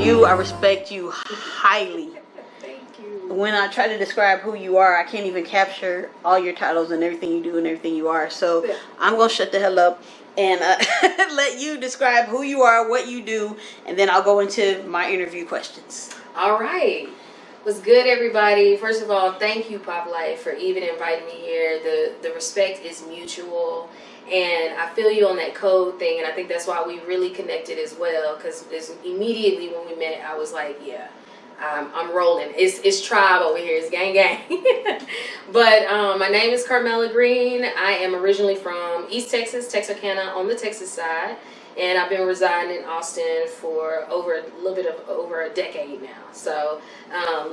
you. I respect you highly. Thank you. When I try to describe who you are, I can't even capture all your titles and everything you do and everything you are. So I'm going to shut the hell up and let you describe who you are, what you do, and then I'll go into my interview questions. All right. What's good, everybody? First of all, thank you, Pop Life, for even inviting me here. The respect is mutual, and I feel you on that code thing, and I think that's why we really connected as well, because immediately when we met, I was like, yeah, I'm rolling. It's tribe over here. It's gang gang. But my name is Karmella Green. I am originally from East Texas, Texarkana on the Texas side. And I've been residing in Austin for over a decade now. So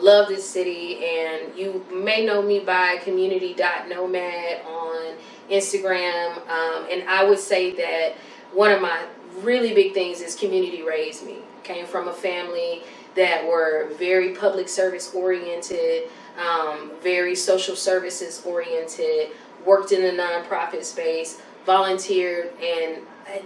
love this city, and you may know me by community.nomad on Instagram. And I would say that one of my really big things is community raised me. Came from a family that were very public service oriented, very social services oriented, worked in the nonprofit space, volunteered, and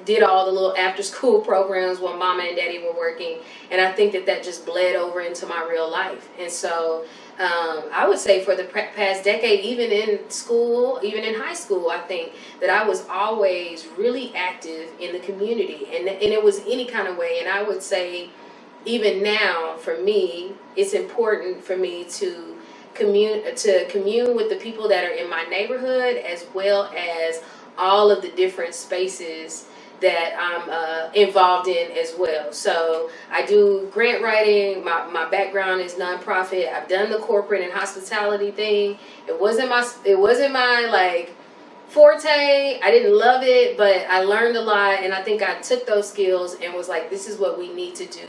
did all the little after school programs while mama and daddy were working. And I think that just bled over into my real life. And so I would say for the past decade, even in school, even in high school, I think that I was always really active in the community, and it was any kind of way. And I would say even now, for me, it's important for me to commune with the people that are in my neighborhood, as well as all of the different spaces that I'm involved in as well. So I do grant writing. My background is nonprofit. I've done the corporate and hospitality thing. It wasn't my like forte. I didn't love it, but I learned a lot, and I think I took those skills and was like, this is what we need to do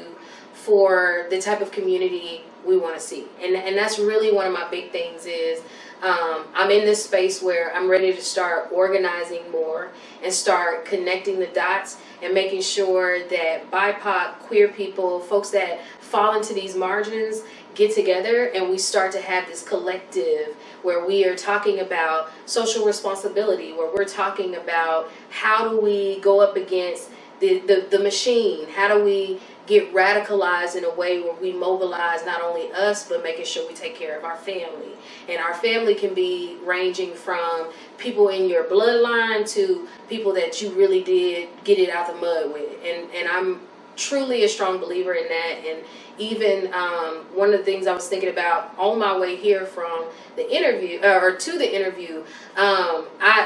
for the type of community we want to see. And that's really one of my big things is I'm in this space where I'm ready to start organizing more and start connecting the dots and making sure that BIPOC, queer people, folks that fall into these margins get together, and we start to have this collective where we are talking about social responsibility, where we're talking about how do we go up against the machine, how do we get radicalized in a way where we mobilize not only us, but making sure we take care of our family. And our family can be ranging from people in your bloodline to people that you really did get it out the mud with. And I'm truly a strong believer in that. And even one of the things I was thinking about on my way here from the interview, or to the interview,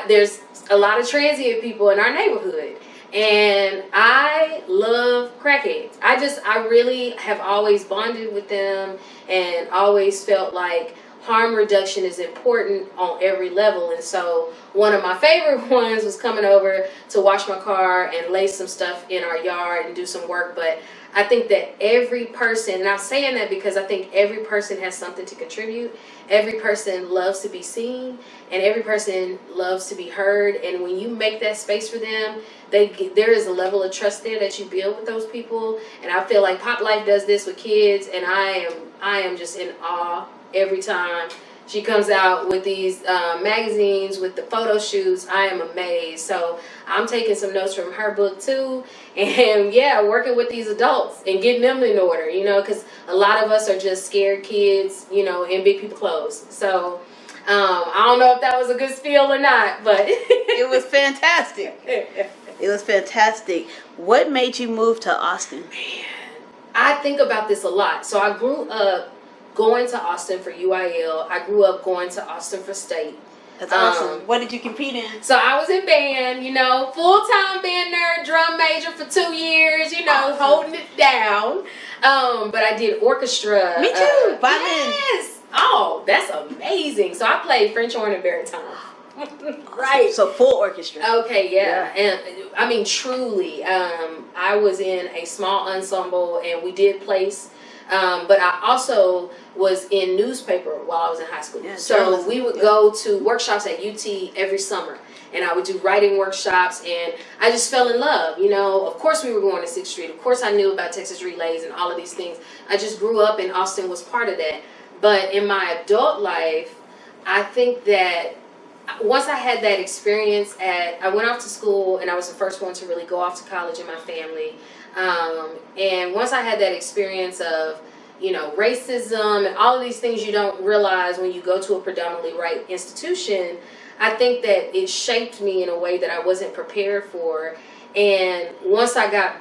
there's a lot of transient people in our neighborhood. And I love crackheads. I really have always bonded with them and always felt like harm reduction is important on every level. And so one of my favorite ones was coming over to wash my car and lay some stuff in our yard and do some work. But I think that every person, and I'm saying that because I think every person has something to contribute. Every person loves to be seen, and every person loves to be heard. And when you make that space for them, there is a level of trust there that you build with those people. And I feel like Pop Life does this with kids, and I am just in awe every time she comes out with these magazines with the photo shoots. I am amazed. So I'm taking some notes from her book too, and yeah, working with these adults and getting them in order, because a lot of us are just scared kids, in big people clothes. So I don't know if that was a good spiel or not, but it was fantastic. It was fantastic. What made you move to Austin? Man, I think about this a lot. So I grew up going to Austin for UIL. I grew up going to Austin for state. That's awesome. What did you compete in? So I was in band, full-time band nerd, drum major for 2 years, awesome. Holding it down. But I did orchestra. Me too. Violin. Yes. Oh, that's amazing. So I played French horn and baritone. Right. So full orchestra. Okay, yeah. And I mean, truly, I was in a small ensemble, and we did place. But I also was in newspaper while I was in high school. Yeah, so we would go to workshops at UT every summer, and I would do writing workshops, and I just fell in love. Of course we were going to 6th Street. Of course I knew about Texas Relays and all of these things. I just grew up, and Austin was part of that. But in my adult life, I think that once I had that experience I went off to school, and I was the first one to really go off to college in my family. And once I had that experience of, you know, racism and all of these things you don't realize when you go to a predominantly white institution, I think that it shaped me in a way that I wasn't prepared for. And once I left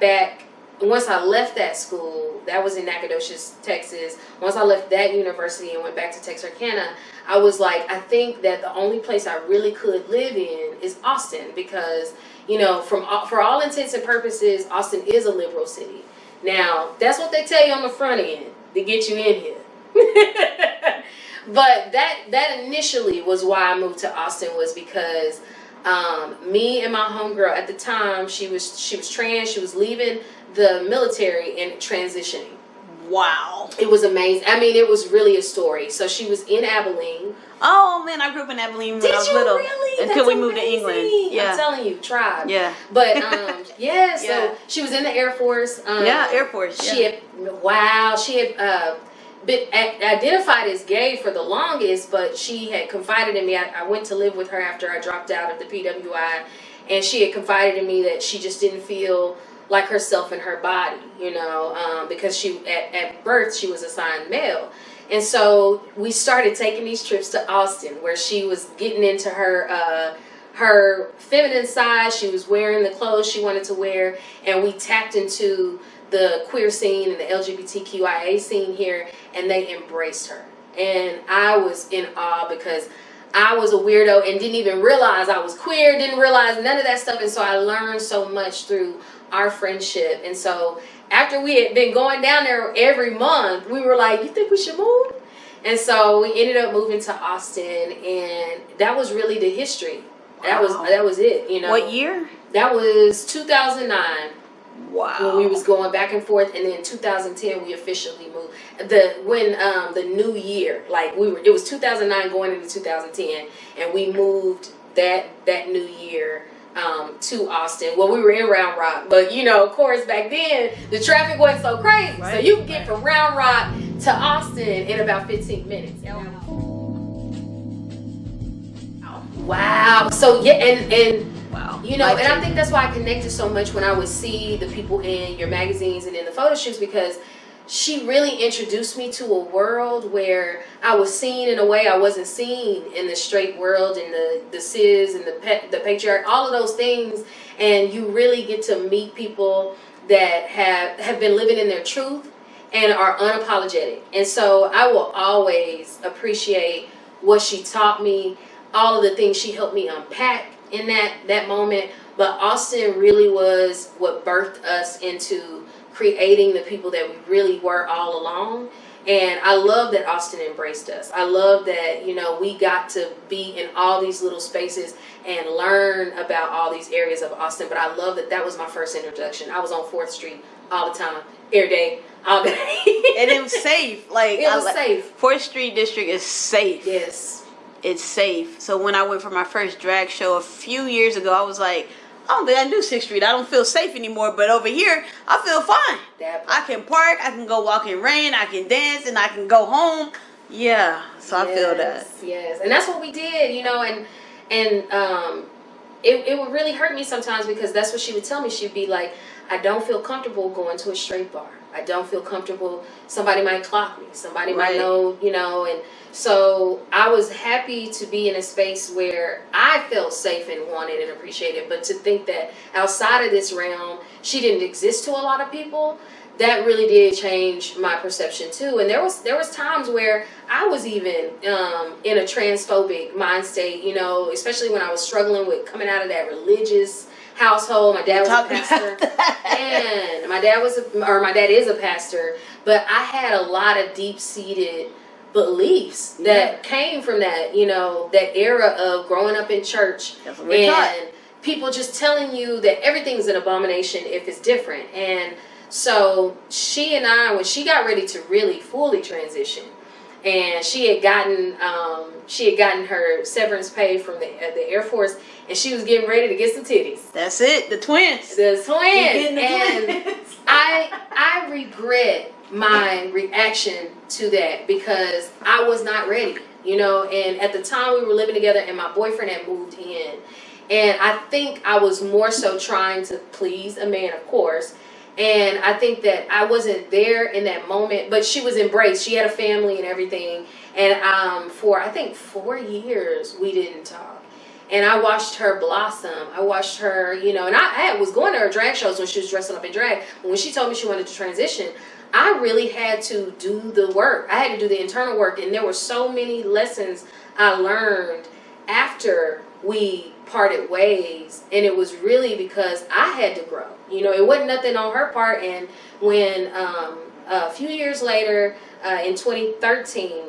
that school, that was in Nacogdoches, Texas. Once I left that university and went back to Texarkana, I was like, I think that the only place I really could live in is Austin, because, you know, for all intents and purposes, Austin is a liberal city. Now, that's what they tell you on the front end to get you in here. But that initially was why I moved to Austin, was because me and my homegirl at the time, she was trans, she was leaving the military and transitioning. Wow. It was amazing. I mean, it was really a story. So she was in Abilene. Oh man, I grew up in Abilene when I was little. Really? Until That's we moved amazing. to England. Yeah. I'm telling you, tribe. Yeah. But yeah, so Yeah. she was in the Air Force. Yeah, Air Force. She had been identified as gay for the longest, but she had confided in me. I went to live with her after I dropped out of the PWI, and she had confided in me that she just didn't feel like herself in her body, you know, because she at birth she was assigned male. And so we started taking these trips to Austin, where she was getting into her feminine side. She was wearing the clothes she wanted to wear, and we tapped into the queer scene and the LGBTQIA scene here, and they embraced her. And I was in awe, because I was a weirdo and didn't even realize I was queer, didn't realize none of that stuff. And so I learned so much through our friendship. And so after we had been going down there every month, we were like, you think we should move? And so we ended up moving to Austin, and that was really the history. That was it, you know. What year? That was 2009. Wow. When we was going back and forth, and then 2010 we officially moved. The new year, like it was 2009 going into 2010, and we moved that new year to Austin. Well, we were in Round Rock, but you know, of course, back then the traffic wasn't so crazy, right. So you can get from Round Rock to Austin in about 15 minutes. Wow. So yeah, and wow. You know, and I think that's why I connected so much when I would see the people in your magazines and in the photo shoots, because she really introduced me to a world where I was seen in a way I wasn't seen in the straight world, and the cis and the patriarch, all of those things. And you really get to meet people that have been living in their truth and are unapologetic. And so I will always appreciate what she taught me, all of the things she helped me unpack in that moment. But Austin really was what birthed us into creating the people that we really were all along. And I love that Austin embraced us. I love that, you know, we got to be in all these little spaces and learn about all these areas of Austin. But I love that was my first introduction. I was on 4th Street all the time, every day, all day. And it was safe. Like, it was safe. 4th Street district is safe. Yes. It's safe. So when I went for my first drag show a few years ago, I was like, I don't think I do 6th Street. I don't feel safe anymore. But over here, I feel fine. I can park. I can go walk in rain. I can dance, and I can go home. Yeah. So I feel that. Yes. And that's what we did, you know. And it would really hurt me sometimes, because that's what she would tell me. She'd be like, I don't feel comfortable going to a straight bar. I don't feel comfortable. Somebody might clock me. Somebody might know, you know. And so I was happy to be in a space where I felt safe and wanted and appreciated. But to think that outside of this realm, she didn't exist to a lot of people, that really did change my perception too. And there was times where I was even in a transphobic mind state, you know, especially when I was struggling with coming out of that religious household. My dad was a pastor, and my dad is a pastor, but I had a lot of deep-seated beliefs that came from that, you know, that era of growing up in church and people just telling you that everything's an abomination if it's different. And so she and I, when she got ready to really fully transition, and she had gotten her severance pay from the Air Force, and she was getting ready to get some titties. That's it, the twins. And I regret my reaction to that, because I was not ready, you know. And at the time we were living together, and my boyfriend had moved in, and I think I was more so trying to please a man, of course. And I think that I wasn't there in that moment, but she was embraced. She had a family and everything. And for, I think, 4 years, we didn't talk. And I watched her blossom. I watched her, you know, and I was going to her drag shows when she was dressing up in drag. But when she told me she wanted to transition, I really had to do the work. I had to do the internal work. And there were so many lessons I learned after we parted ways, and it was really because I had to grow. You know, it wasn't nothing on her part. And when a few years later, in 2013,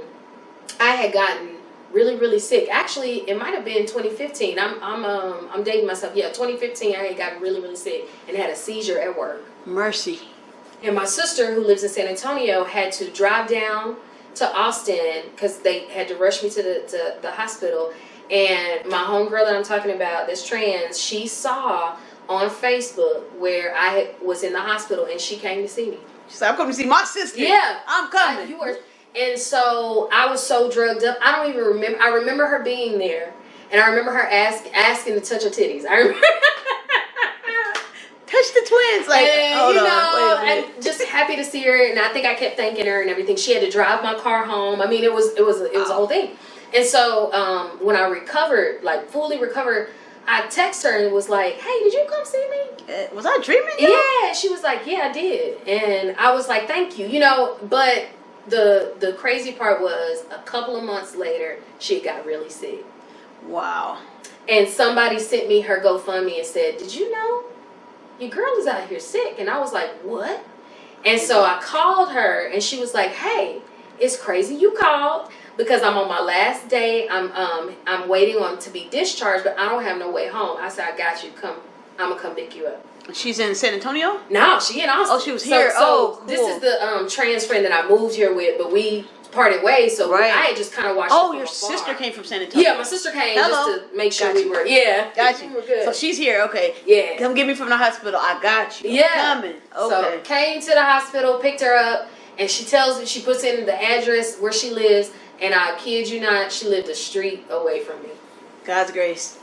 I had gotten really, really sick. Actually, it might have been 2015. I'm dating myself. Yeah, 2015, I had gotten really, really sick and had a seizure at work. Mercy. And my sister, who lives in San Antonio, had to drive down to Austin because they had to rush me to the hospital. And my homegirl that I'm talking about, that's trans, she saw on Facebook where I was in the hospital, and she came to see me. She said, I'm coming to see my sister. Yeah. I'm coming. You were. And so I was so drugged up. I don't even remember. I remember her being there, and I remember her asking to touch her titties. I remember. Touch the twins. Like, and, hold you on. know, Wait a minute. and just happy to see her. And I think I kept thanking her and everything. She had to drive my car home. I mean, it was a whole thing. And so when I recovered, like fully recovered, I texted her and was like, "Hey, did you come see me?" Was I dreaming? Yeah. She was like, "Yeah, I did." And I was like, "Thank you." You know, but the crazy part was a couple of months later, she got really sick. Wow. And somebody sent me her GoFundMe and said, "Did you know your girl is out here sick?" And I was like, "What?" And so I called her, and she was like, "Hey, it's crazy you called because I'm on my last day. I'm waiting on to be discharged, but I don't have no way home." I said, "I got you. Come, I'm gonna come pick you up." She's in San Antonio? No, she in Austin. Oh, she was here. So cool. This is the trans friend that I moved here with, but we parted ways. So I had just kind of watched. Oh, it your from sister afar. came from San Antonio. Yeah, my sister came Hello. just to make sure Got we you. were. Yeah, Got you. We were good. So she's here. Okay. Yeah. Come get me from the hospital. I got you. Yeah. I'm coming. Okay. So came to the hospital, picked her up, and she tells me, she puts in the address where she lives, and I kid you not, she lived a street away from me. God's grace.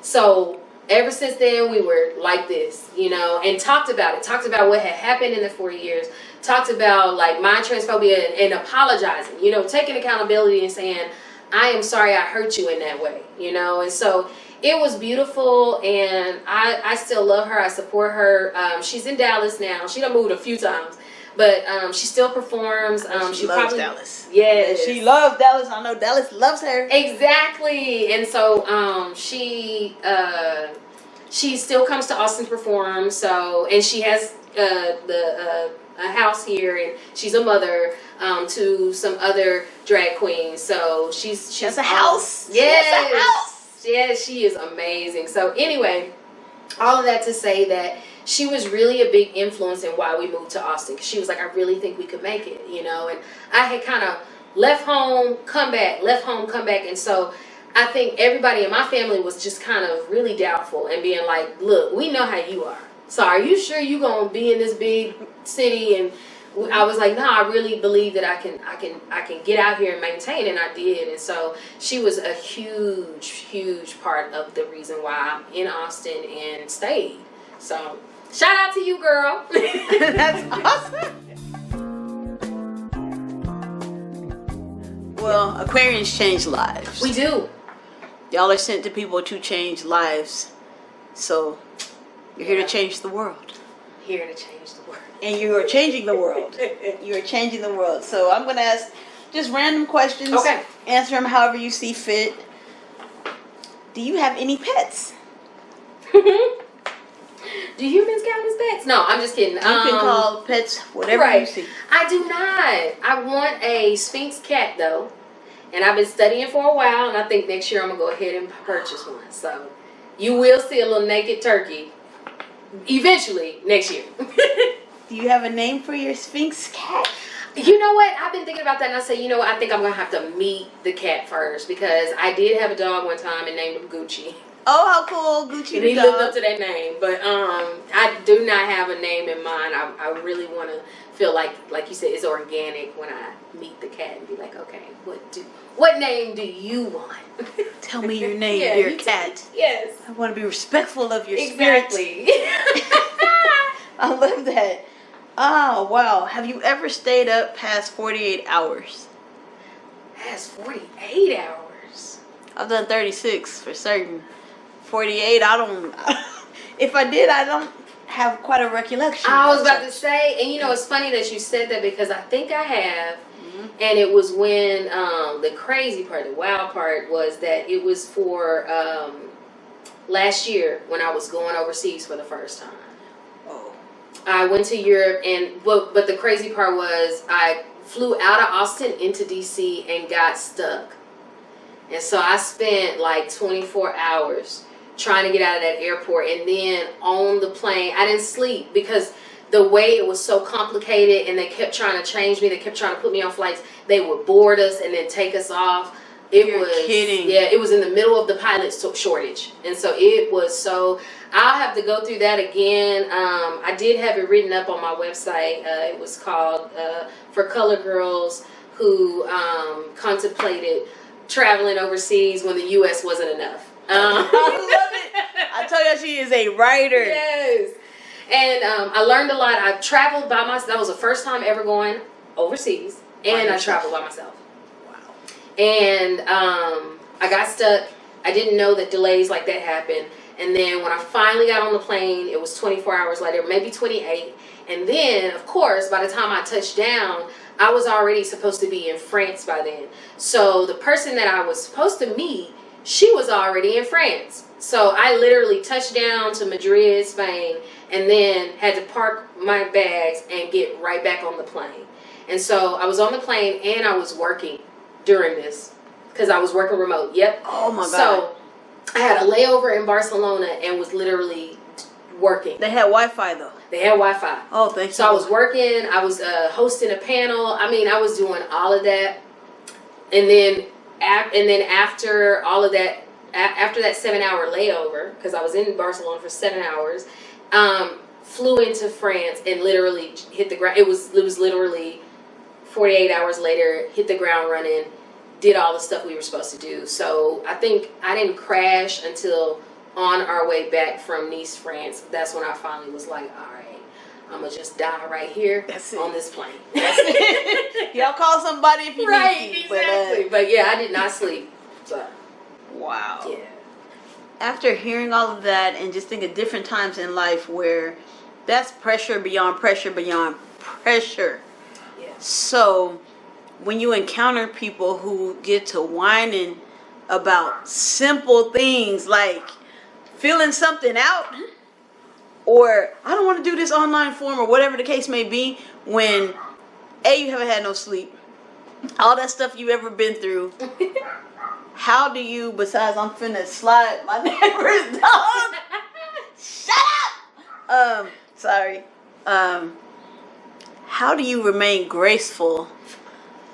So ever since then, we were like this, you know, and talked about it. Talked about what had happened in the 4 years. Talked about like my transphobia and apologizing, you know, taking accountability and saying, "I am sorry I hurt you in that way," you know. And so it was beautiful, and I still love her. I support her. She's in Dallas now. She done moved a few times, but she still performs. She loves Dallas. Yeah, she loves Dallas. I know Dallas loves her. Exactly. And so she still comes to Austin to perform. So, and she has a house here, and she's a mother to some other drag queens. So she's a house. Yes. She has a house. Yeah, she is amazing. So anyway, all of that to say that she was really a big influence in why we moved to Austin. 'Cause she was like, "I really think we could make it," you know. And I had kind of left home, come back, left home, come back. And so I think everybody in my family was just kind of really doubtful and being like, "Look, we know how you are. So are you sure you going to be in this big city?" And I was like, "No, I really believe that I can get out here and maintain," and I did. And so she was a huge part of the reason why I'm in Austin and stayed. So shout out to you, girl. That's awesome. Well, Aquarians change lives. We do. Y'all are sent to people to change lives. So you're here to change the world. Here to change the world. And you are changing the world. You are changing the world. So I'm going to ask just random questions. Okay. Answer them however you see fit. Do you have any pets? Do humans count as pets? No, I'm just kidding. You can call pets whatever you see. I do not. I want a Sphinx cat though, and I've been studying for a while, and I think next year I'm gonna go ahead and purchase one. So you will see a little naked turkey eventually next year. Do you have a name for your Sphinx cat? You know what? I've been thinking about that, and I said, you know what? I think I'm gonna have to meet the cat first, because I did have a dog one time and named him Gucci. Oh, how cool, Gucci. And he lived up to that name, but I do not have a name in mind. I really want to feel like you said, it's organic when I meet the cat and be like, okay, what name do you want? Tell me your name, dear cat. Yes. I want to be respectful of your exactly. spirit. I love that. Oh, wow. Have you ever stayed up past 48 hours? Past 48 hours. I've done 36 for certain. 48, I don't. If I did, I don't have quite a recollection. I was about to say, and you know, it's funny that you said that because I think I have. And it was when the crazy part, the wild part was that it was for last year when I was going overseas for the first time. Oh. I went to Europe, and but the crazy part was I flew out of Austin into DC and got stuck. And so I spent like 24 hours trying to get out of that airport, and then on the plane, I didn't sleep because the way it was so complicated, and they kept trying to change me. They kept trying to put me on flights. They would board us and then take us off. You're kidding. Yeah, it was in the middle of the pilot shortage. And so it was so, I'll have to go through that again. I did have it written up on my website. It was called For Color Girls Who Contemplated Traveling Overseas When the U.S. Wasn't Enough. I love it. I told you she is a writer. Yes. And I learned a lot. I've traveled by myself. That was the first time ever going overseas. And I traveled by myself. Wow. And I got stuck. I didn't know that delays like that happen. And then when I finally got on the plane, it was 24 hours later, maybe 28. And then, of course, by the time I touched down, I was already supposed to be in France by then. So the person that I was supposed to meet, she was already in France. So I literally touched down to Madrid, Spain, and then had to park my bags and get right back on the plane. And so I was on the plane and I was working during this because I was working remote. Yep. Oh my God. So I had a layover in Barcelona and was literally working. They had Wi-Fi though. They had Wi-Fi. Oh, thank you. So I was working. I was hosting a panel. I mean, I was doing all of that. And then after all of that, after that 7-hour layover, because I was in Barcelona for 7 hours, flew into France and literally hit the ground. It was literally 48 hours later, hit the ground running, did all the stuff we were supposed to do. So I think I didn't crash until on our way back from Nice, France. That's when I finally was like, all right, I'm going to just die right here on this plane. That's it. Y'all call somebody if you need to. Exactly. But yeah, I did not sleep. So. Wow. Yeah. After hearing all of that and just think of different times in life where that's pressure beyond pressure beyond pressure. Yeah. So when you encounter people who get to whining about simple things like filling something out, or I don't want to do this online form, or whatever the case may be, when you haven't had no sleep, all that stuff you ever been through, how do you, besides I'm finna slide my neighbor's dog, shut up, sorry, how do you remain graceful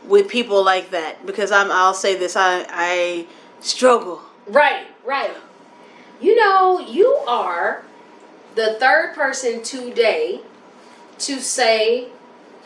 with people like that? Because I'll say this, I struggle. Right. You know, you are the third person today to say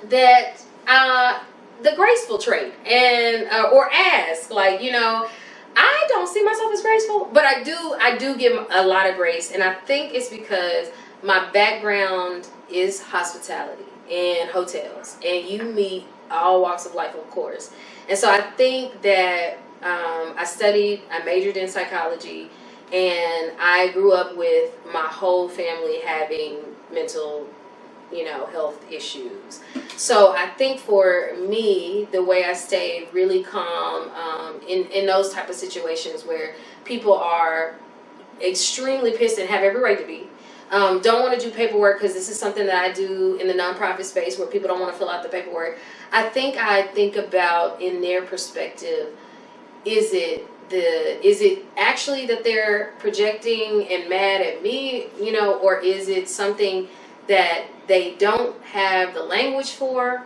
that the graceful trait, and or ask, like, you know, I don't see myself as graceful, but I do give a lot of grace, and I think it's because my background is hospitality and hotels, and you meet all walks of life, of course. And so I think that I majored in psychology, and I grew up with my whole family having mental, health issues. So I think for me, the way I stayed really calm in those type of situations where people are extremely pissed and have every right to be, don't want to do paperwork, because this is something that I do in the nonprofit space where people don't want to fill out the paperwork. I think about, in their perspective, is it actually that they're projecting and mad at me, or is it something that they don't have the language for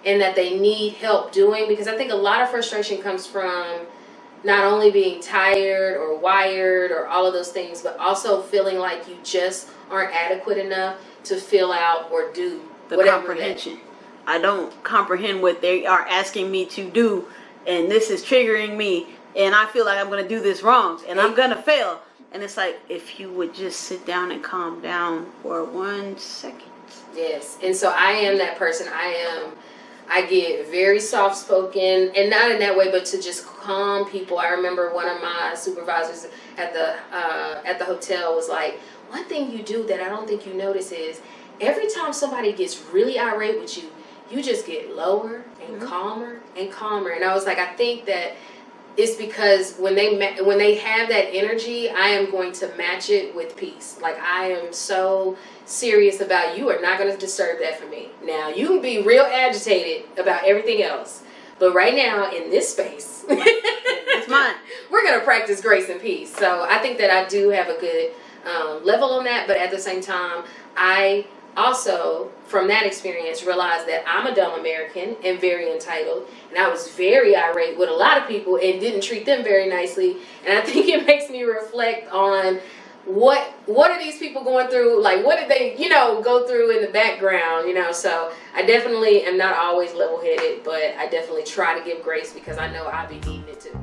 and that they need help doing? Because I think a lot of frustration comes from not only being tired or wired or all of those things, but also feeling like you just aren't adequate enough to fill out or do the comprehension. I don't comprehend what they are asking me to do, and this is triggering me, and I feel like I'm going to do this wrong, and I'm going to fail. And it's like, if you would just sit down and calm down for 1 second. Yes. And so I am that person. I get very soft spoken, and not in that way, but to just calm people. I remember one of my supervisors at the hotel was like, one thing you do that I don't think you notice is every time somebody gets really irate with you, you just get lower and calmer and calmer. And I was like, I think that it's because when they have that energy, I am going to match it with peace. Like, I am so serious about, you are not going to disturb that for me. Now, you can be real agitated about everything else, but right now in this space, it's mine. We're going to practice grace and peace. So I think that I do have a good level on that, but at the same time, I also, from that experience, realized that I'm a dumb American and very entitled, and I was very irate with a lot of people and didn't treat them very nicely. And I think it makes me reflect on what are these people going through, like what did they go through in the background, so I definitely am not always level-headed, but I definitely try to give grace because I know I'll be needing it too.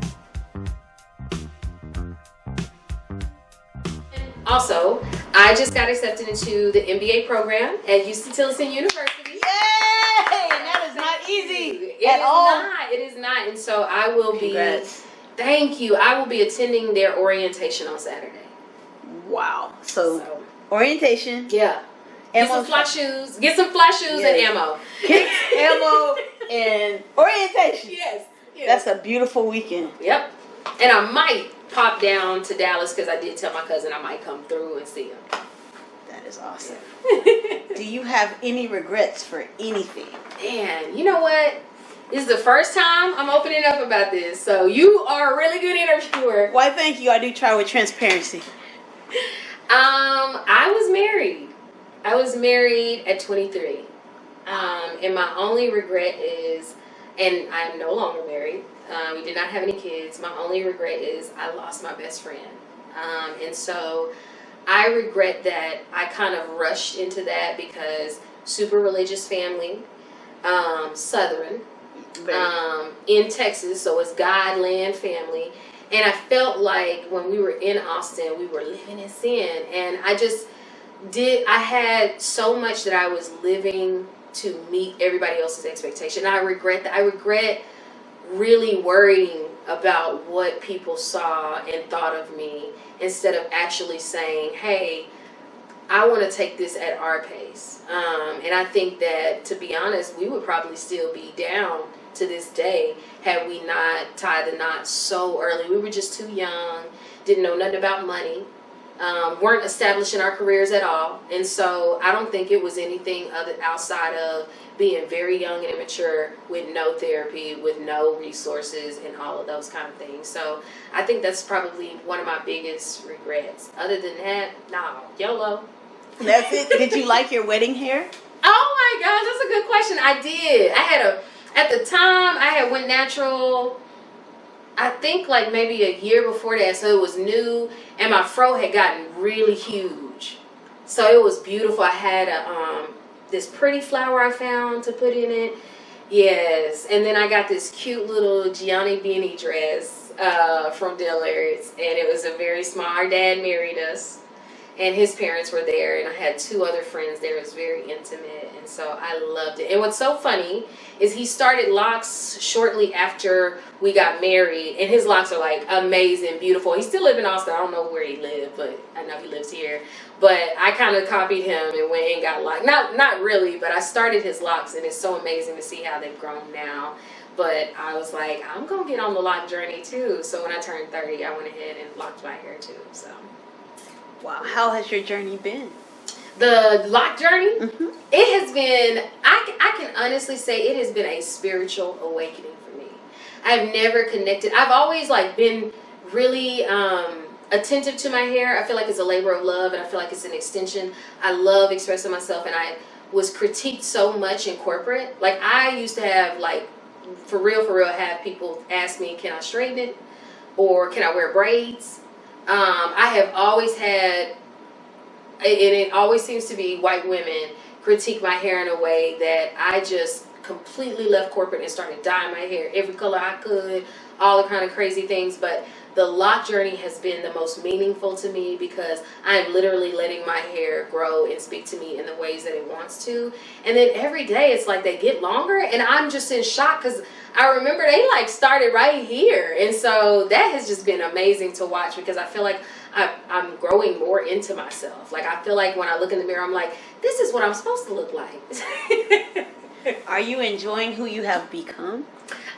Also, I just got accepted into the MBA program at Houston Tillotson University. Yay! That is not easy at all. It is not. And so I will Congrats. Thank you. I will be attending their orientation on Saturday. Wow. So orientation. Yeah. Get some fly shoes. Get some fly shoes and ammo. Kicks, ammo, and orientation. Yes. That's a beautiful weekend. Yep. And I might pop down to Dallas because I did tell my cousin I might come through and see him. That is awesome. Do you have any regrets for anything? Man, you know what? This is the first time I'm opening up about this, so you are a really good interviewer. Why, thank you. I do try with transparency. I was married. I was married at 23. And my only regret is, and I'm no longer married. We did not have any kids. My only regret is I lost my best friend. And so I regret that I kind of rushed into that because super religious family, Southern, in Texas, so it's God, land, family. And I felt like when we were in Austin, we were living in sin. And I had so much that I was living to meet everybody else's expectation. I regret that. I regret really worrying about what people saw and thought of me instead of actually saying, hey, I want to take this at our pace. And I think that, to be honest, we would probably still be down to this day had we not tied the knot so early. We were just too young, didn't know nothing about money, weren't establishing our careers at all. And so I don't think it was anything other outside of being very young and immature with no therapy, with no resources and all of those kind of things. So I think that's probably one of my biggest regrets. Other than that, no, YOLO. That's it. Did you like your wedding hair? Oh my gosh, that's a good question. I did. At the time, I had went natural, I think like maybe a year before that, so it was new, and my fro had gotten really huge. So it was beautiful. I had this pretty flower I found to put in it. Yes, and then I got this cute little Gianni Beanie dress from Dillard's, and it was a very small, our dad married us, and his parents were there, and I had two other friends there. It was very intimate, and so I loved it. And what's so funny is he started locks shortly after we got married, and his locks are like amazing, beautiful. He still lives in Austin. I don't know where he lived, but I know he lives here. But I kind of copied him and went and got locked. Not really, but I started his locks, and it's so amazing to see how they've grown now. But I was like, I'm going to get on the lock journey too. So when I turned 30, I went ahead and locked my hair too. So, wow. How has your journey been? The lock journey? Mm-hmm. It has been, I can honestly say it has been a spiritual awakening for me. I've never connected. I've always like been really attentive to my hair. I feel like it's a labor of love, and I feel like it's an extension. I love expressing myself, and I was critiqued so much in corporate. Like I used to have like, for real, have people ask me, can I straighten it? Or can I wear braids? I have always had, and it always seems to be white women critique my hair in a way that I just completely left corporate and started dyeing my hair every color I could, all the kind of crazy things. But the lock journey has been the most meaningful to me because I am literally letting my hair grow and speak to me in the ways that it wants to. And then every day it's like they get longer, and I'm just in shock because I remember they like started right here. And so that has just been amazing to watch because I feel like I'm growing more into myself. Like I feel like when I look in the mirror, I'm like, this is what I'm supposed to look like. Are you enjoying who you have become?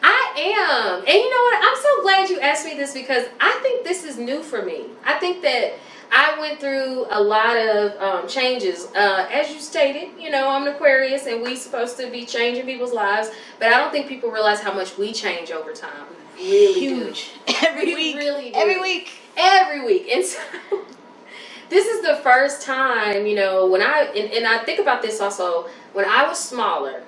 I am. And you know what? I'm so glad you asked me this because I think this is new for me. I think that I went through a lot of changes. As you stated, you know, I'm an Aquarius and we supposed to be changing people's lives, but I don't think people realize how much we change over time. We really Huge. do. Every week. Really do. Every week. Every week. And so this is the first time, you know, when and I think about this also, when I was smaller,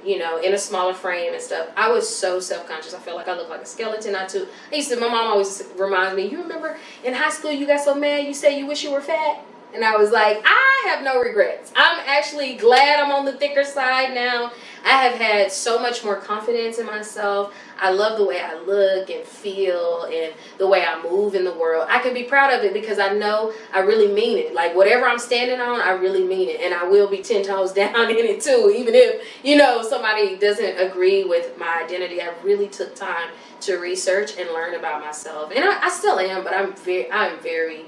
you know, in a smaller frame and stuff, I was so self-conscious. I felt like I looked like a skeleton. My mom always reminds me, you remember in high school you got so mad you said you wish you were fat? And I was like, I have no regrets. I'm actually glad I'm on the thicker side now. I have had so much more confidence in myself. I love the way I look and feel and the way I move in the world. I can be proud of it because I know I really mean it. Like whatever I'm standing on, I really mean it. And I will be 10 toes down in it too. Even if, you know, somebody doesn't agree with my identity. I really took time to research and learn about myself. And I still am, but I'm very,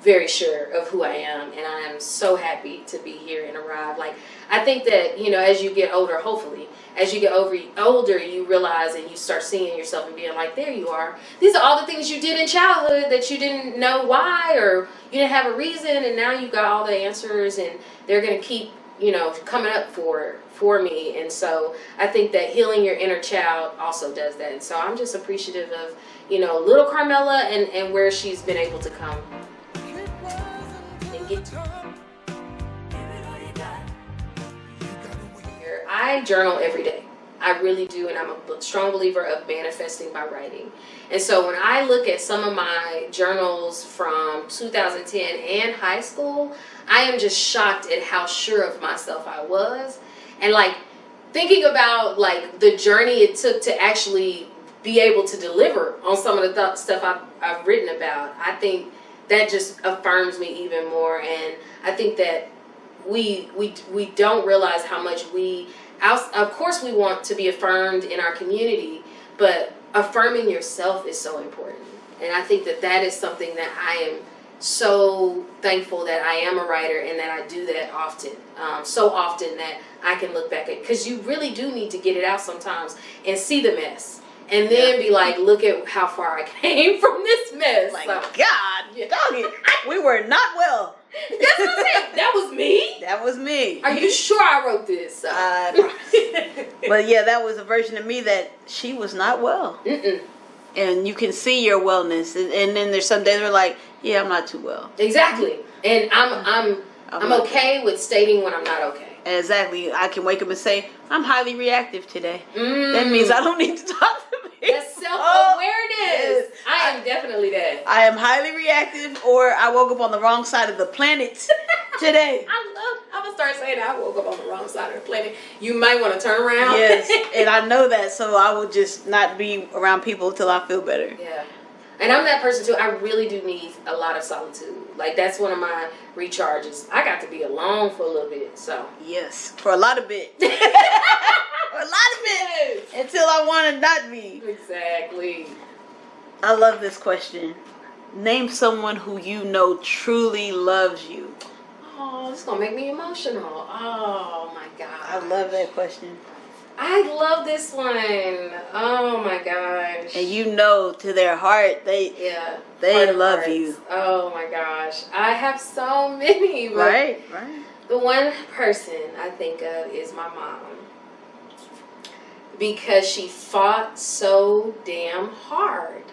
very sure of who I am, and I am so happy to be here and arrive. Like, I think that, you know, as you get older, hopefully, as you get older, you realize and you start seeing yourself and being like, there you are. These are all the things you did in childhood that you didn't know why, or you didn't have a reason, and now you got all the answers, and they're going to keep, you know, coming up for me. And so I think that healing your inner child also does that. And so I'm just appreciative of, you know, little Karmella and where she's been able to come. I journal every day. I really do, and I'm a strong believer of manifesting by writing. And so when I look at some of my journals from 2010 and high school, I am just shocked at how sure of myself I was. And like thinking about like the journey it took to actually be able to deliver on some of the stuff I've written about, I think that just affirms me even more. And I think that we don't realize how much of course we want to be affirmed in our community, but affirming yourself is so important. And I think that is something that I am so thankful that I am a writer and that I do that often. So often that I can look back at, because you really do need to get it out sometimes and see the mess. And then be like, look at how far I came from this mess. Like, God, dog it. We were not well. That's what I'm saying. That was me? That was me. Are you sure I wrote this? But yeah, that was a version of me that she was not well. Mm-mm. And you can see your wellness. And then there's some days where like, yeah, I'm not too well. Exactly. And I'm okay with stating when I'm not okay. Exactly. I can wake up and say, I'm highly reactive today. That means I don't need to talk to me. That's self-awareness. Yes. I am definitely that. I am highly reactive, or I woke up on the wrong side of the planet today. I'm going to start saying I woke up on the wrong side of the planet. You might want to turn around. Yes. And I know that, so I will just not be around people until I feel better. Yeah. And I'm that person too. I really do need a lot of solitude. Like that's one of my recharges. I got to be alone for a little bit. So yes, for a lot of bit. For a lot of bit. Until I want to not be. Exactly. I love this question. Name someone who you know truly loves you. Oh, this is gonna make me emotional. Oh my God. I love that question. I love this one. Oh my gosh. And you know to their heart they love hearts. you. Oh my gosh. I have so many. But right. The one person I think of is my mom. Because she fought so damn hard.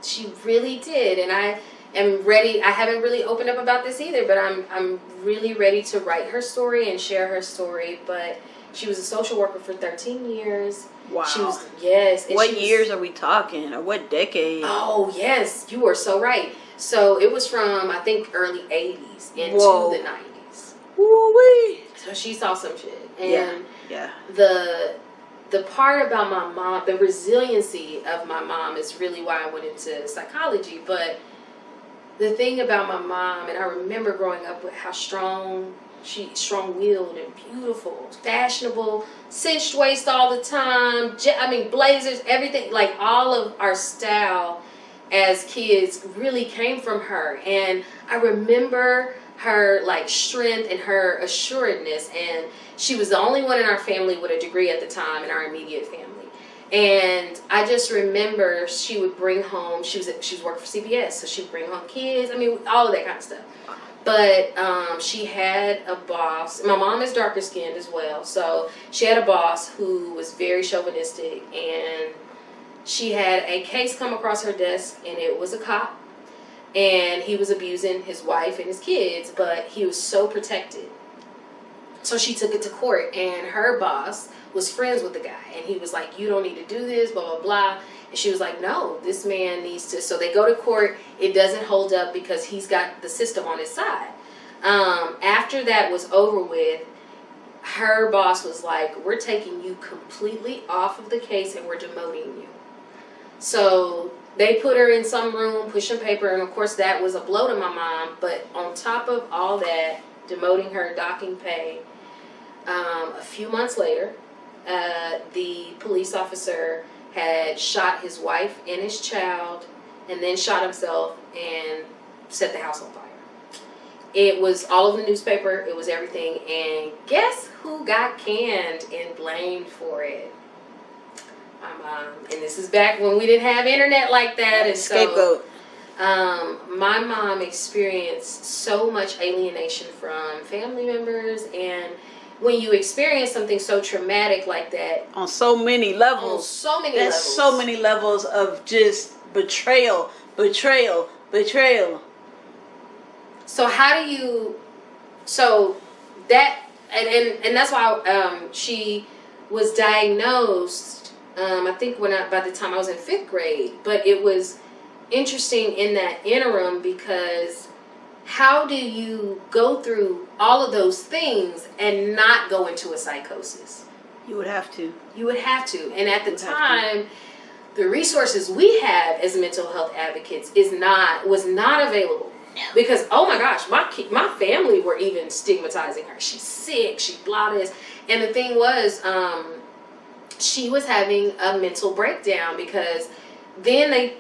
She really did. And I am ready. I haven't really opened up about this either, but I'm really ready to write her story and share her story. But she was a social worker for 13 years. Wow. She was, yes. What years are we talking? Or what decade? Oh, yes. You were so right. So it was from, I think, early 80s into the 90s. Woo-wee. So she saw some shit. And yeah. The part about my mom, the resiliency of my mom is really why I went into psychology. But the thing about my mom, and I remember growing up with how strong-willed and beautiful, fashionable, cinched waist all the time. Blazers, everything, like all of our style as kids really came from her. And I remember her like strength and her assuredness, and she was the only one in our family with a degree at the time, in our immediate family. And I just remember she would bring home, she was working for CBS, so she would bring home kids, all of that kind of stuff. But she had a boss. My mom is darker skinned as well, so she had a boss who was very chauvinistic, and she had a case come across her desk, and it was a cop, and he was abusing his wife and his kids, but he was so protected. So she took it to court, and her boss was friends with the guy, and he was like, you don't need to do this, blah, blah, blah. And she was like, no, this man needs to. So they go to court. It doesn't hold up because he's got the system on his side. After that was over with, her boss was like, we're taking you completely off of the case, and we're demoting you. So they put her in some room, pushing paper, and of course that was a blow to my mom. But on top of all that, demoting her, docking pay, a few months later, the police officer had shot his wife and his child, and then shot himself and set the house on fire. It was all over the newspaper. It was everything. And guess who got canned and blamed for it? My mom. And this is back when we didn't have internet like that. And Scapegoat. My mom experienced so much alienation from family members, and when you experience something so traumatic like that, on so many levels, that's so many levels of just betrayal. So how do you? So that and that's why she was diagnosed. I think by the time I was in 5th grade, but it was interesting in that interim, because how do you go through all of those things and not go into a psychosis? You would have to. And at the time, the resources we have as mental health advocates was not available. No. Because, oh my gosh, my family were even stigmatizing her. She's sick, she's blah this. And the thing was, she was having a mental breakdown, because then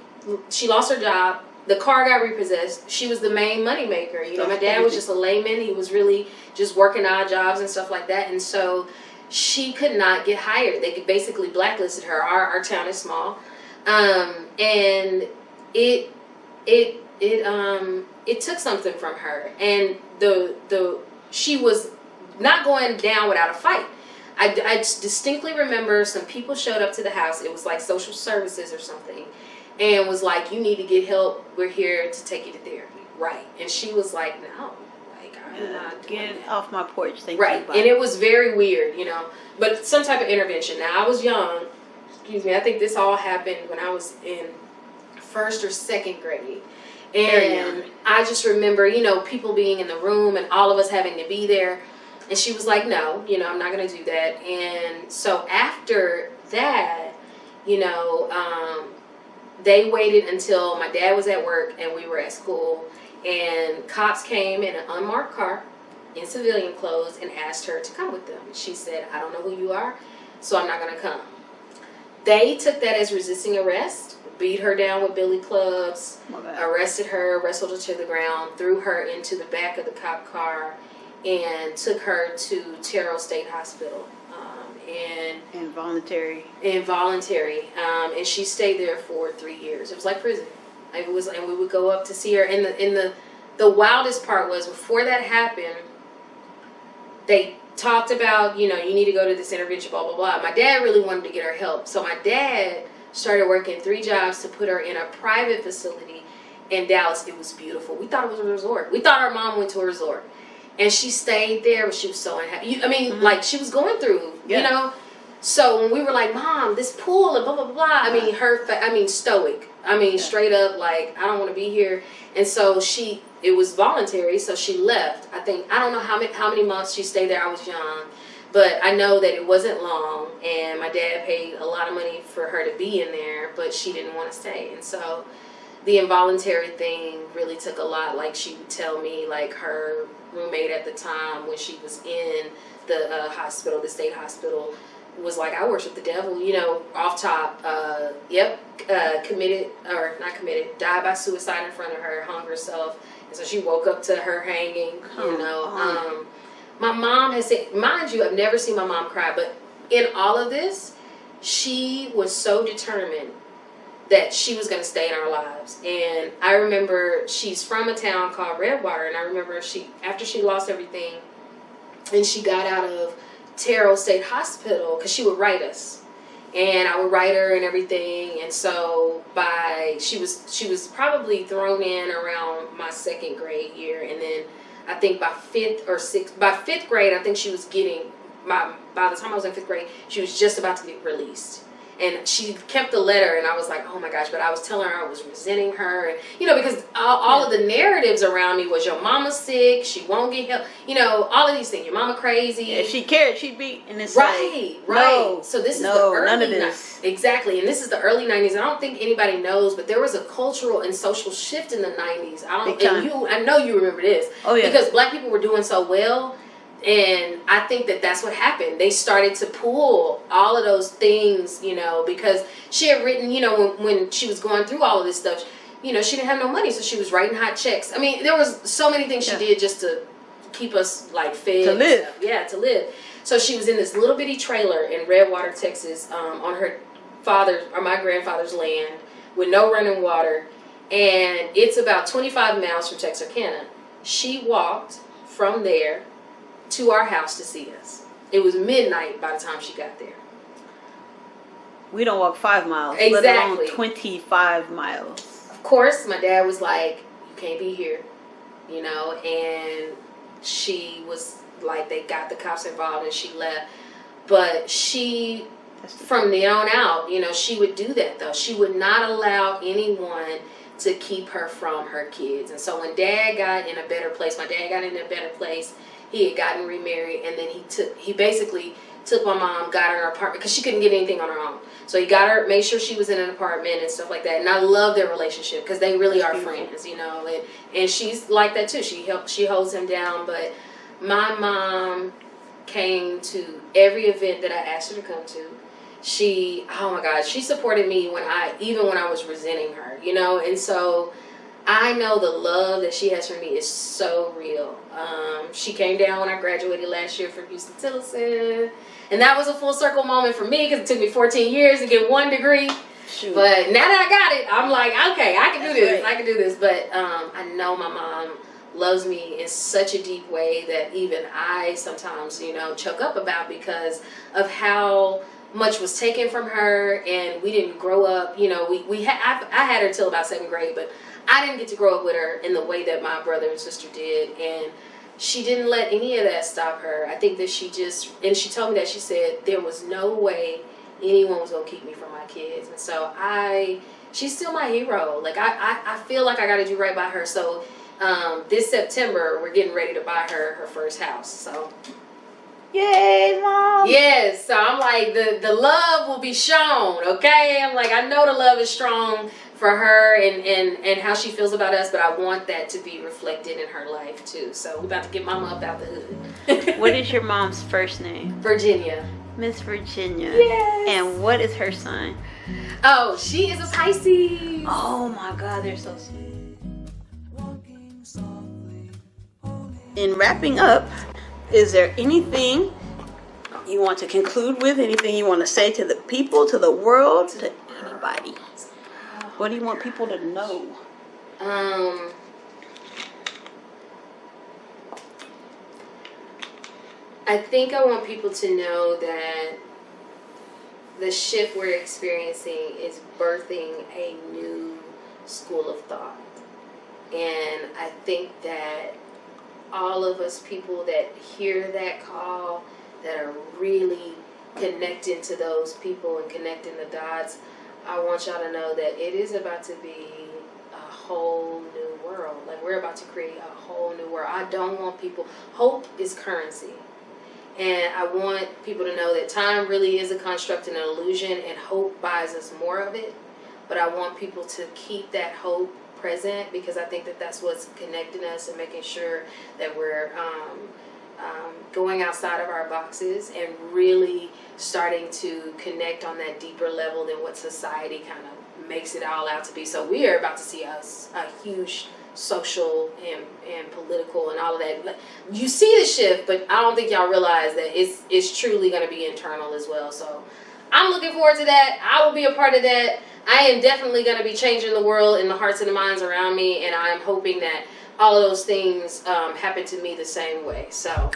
she lost her job. The car got repossessed. She was the main money maker. My dad was just a layman. He was really just working odd jobs and stuff like that. And so she could not get hired. They basically blacklisted her. Our town is small. And it took something from her. And she was not going down without a fight. I distinctly remember some people showed up to the house. It was like social services or something. And was like, you need to get help. We're here to take you to therapy. Right. And she was like, no. Like, I'm not doing Get off my porch. Thank right. you. And it was very weird, But some type of intervention. Now, I was young. Excuse me. I think this all happened when I was in 1st or 2nd grade. And I just remember, people being in the room and all of us having to be there. And she was like, no, I'm not going to do that. And so after that, they waited until my dad was at work and we were at school, and cops came in an unmarked car in civilian clothes and asked her to come with them. She said, I don't know who you are, so I'm not going to come. They took that as resisting arrest, beat her down with billy clubs, arrested her, wrestled her to the ground, threw her into the back of the cop car, and took her to Terrell State Hospital. Involuntary. And she stayed there for 3 years. It was like prison. And we would go up to see her. And the wildest part was, before that happened, they talked about, you need to go to this intervention, blah, blah, blah. My dad really wanted to get her help. So my dad started working 3 jobs to put her in a private facility in Dallas. It was beautiful. We thought it was a resort. We thought our mom went to a resort. And she stayed there, but she was so unhappy. Like, she was going through, So when we were like, Mom, this pool and blah, blah, blah, I mean, stoic. I mean, straight up, like, I don't want to be here. And so it was voluntary, so she left. I don't know how many months she stayed there. I was young. But I know that it wasn't long, and my dad paid a lot of money for her to be in there, but she didn't want to stay. And so the involuntary thing really took a lot. Like, she would tell me, like, her roommate at the time when she was in the hospital, the state hospital, was like, I worship the devil, off top. Died by suicide in front of her, hung herself. And so she woke up to her hanging, My mom has said, mind you, I've never seen my mom cry, but in all of this, she was so determined that she was going to stay in our lives. And I remember she's from a town called Redwater, and I remember after she lost everything and she got out of Terrell State Hospital, because she would write us, and I would write her and everything. And so she was probably thrown in around my second grade year, and then I think by fifth grade, I think she was by the time I was in fifth grade, she was just about to get released. And she kept the letter, and I was like, oh my gosh, but I was telling her I was resenting her. And, because all of the narratives around me was, your mama's sick, she won't get help, all of these things, your mama crazy. Yeah, if she cared, she'd be in this. Right. No, so this is the early none of this. Exactly, and this is the early 90s. I don't think anybody knows, but there was a cultural and social shift in the 90s. I know you remember this. Oh, yeah. Because black people were doing so well. And I think that's what happened. They started to pull all of those things, because she had written, when she was going through all of this stuff, she didn't have no money, so she was writing hot checks. I mean, there was so many things she did just to keep us, like, fed. To live. Yeah, to live. So she was in this little bitty trailer in Redwater, Texas, on my grandfather's land with no running water. And it's about 25 miles from Texarkana. She walked from there to our house to see us. It was midnight by the time she got there. We don't walk 5 miles. Exactly. Let alone 25 miles. Of course, my dad was like, you can't be here. And she was like, they got the cops involved and she left. But she, from then on out, she would do that though. She would not allow anyone to keep her from her kids. And so when Dad got in a better place, my dad got in a better place. He had gotten remarried, and then he basically took my mom, got her an apartment, because she couldn't get anything on her own. So he got her, made sure she was in an apartment and stuff like that. And I love their relationship, because they really are friends, and she's like that too. She holds him down. But my mom came to every event that I asked her to come to. She supported me even when I was resenting her, and so I know the love that she has for me is so real. She came down when I graduated last year from Houston Tillotson, and that was a full circle moment for me, because it took me 14 years to get 1 degree. Shoot. But now that I got it, I'm like, okay, I can do this. Right. I can do this. But I know my mom loves me in such a deep way that even I sometimes, choke up about, because of how much was taken from her, and we didn't grow up. I had her till about 7th grade, but I didn't get to grow up with her in the way that my brother and sister did, and she didn't let any of that stop her. I think that she told me that, she said there was no way anyone was going to keep me from my kids. And so she's still my hero. Like, I feel like I got to do right by her. So this September, we're getting ready to buy her first house. So yay, Mom! Yes, so I'm like, the love will be shown, okay? I'm like, I know the love is strong for her and how she feels about us, but I want that to be reflected in her life too. So we're about to get Mama up out the hood. What is your mom's first name? Virginia. Miss Virginia. Yes. And what is her sign? Oh, she is a Pisces. Oh my God, they're so sweet. In wrapping up, is there anything you want to conclude with? Anything you want to say to the people, to the world, to anybody? What do you want people to know? I think I want people to know that the shift we're experiencing is birthing a new school of thought. And I think that all of us people that hear that call, that are really connecting to those people and connecting the dots, I want y'all to know that it is about to be a whole new world. Like, we're about to create a whole new world. I don't want people, hope is currency. And I want people to know that time really is a construct and an illusion, and hope buys us more of it. But I want people to keep that hope present, because I think that that's what's connecting us and making sure that we're going outside of our boxes and really starting to connect on that deeper level than what society kind of makes it all out to be. So we are about to see a huge social and political and all of that. You see the shift, but I don't think y'all realize that it's truly going to be internal as well. So I'm looking forward to that. I will be a part of that. I am definitely going to be changing the world and the hearts and the minds around me, and I'm hoping that all of those things happen to me the same way. So